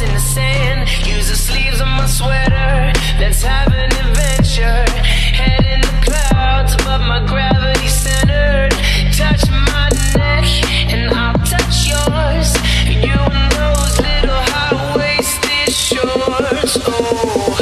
footprints in the sand. Use the sleeves of my sweater. Let's have an adventure. Head in the clouds above my gravity centered. Touch my neck and I'll touch yours. You and those little high-waisted shorts. Oh.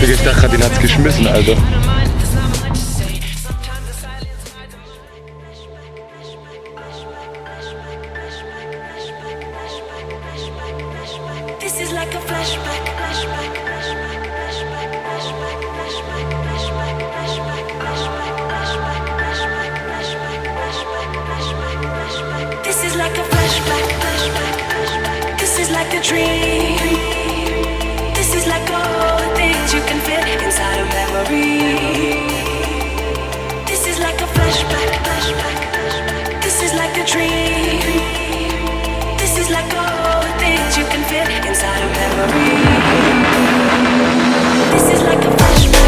Ich dachte gerade, den hat's geschmissen, Alter. This is like a flashback. This is like a flashback. This is like a dream. This is like all the things you can feel inside a memory. This is like a flashback. This is like a dream. This is like all the things you can feel inside a memory. This is like a flashback.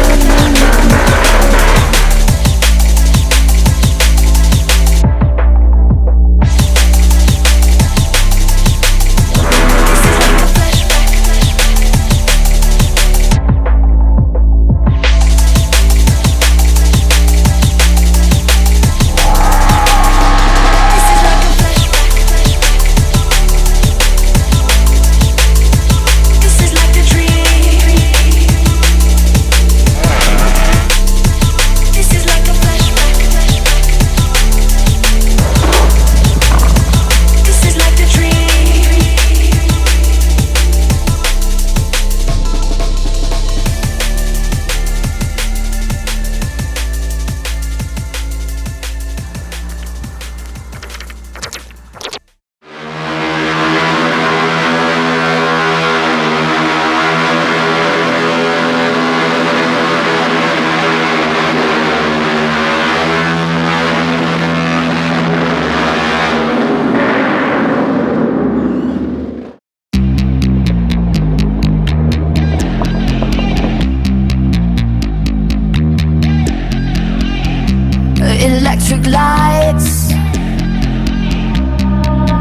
Electric lights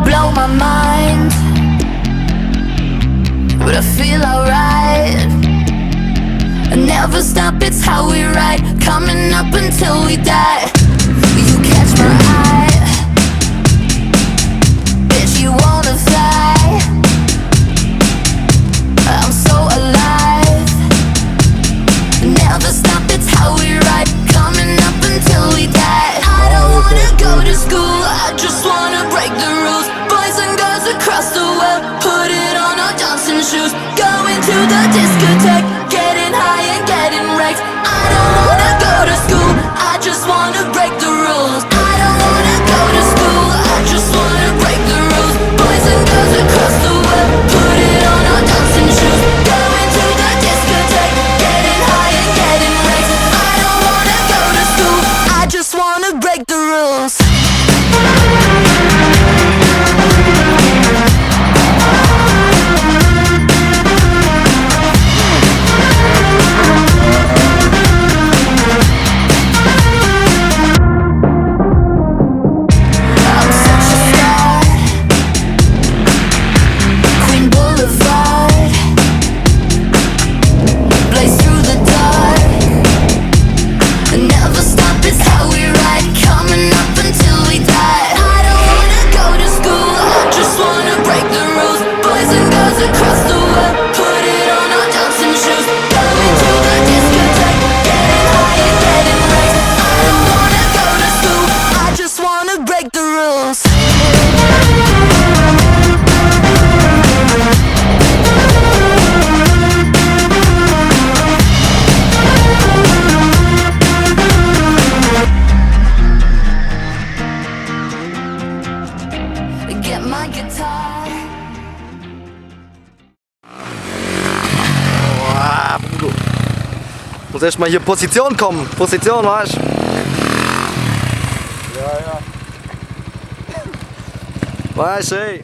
blow my mind, but I feel alright. I never stop, it's how we ride, coming up until we die. You catch my eye, bitch, you wanna fly. I'm so alive. Never stop, it's how we ride, coming up until we die. I don't wanna go to school, I just wanna break the rules. Boys and girls across the world, put it on our dancing shoes. Going to the discotheque, getting high and getting wrecked. I don't wanna go to school, I just wanna break the rules. I don't wanna go to school, I just wanna break the rules. Boys and girls across the world, put it on our dancing shoes. Going to the discotheque, getting high and getting wrecked. I don't wanna go to school, I just wanna break the rules. my guitar. Muss erstmal hier Position kommen. Position, weißt du? Ja, ja. Weißt du, ey.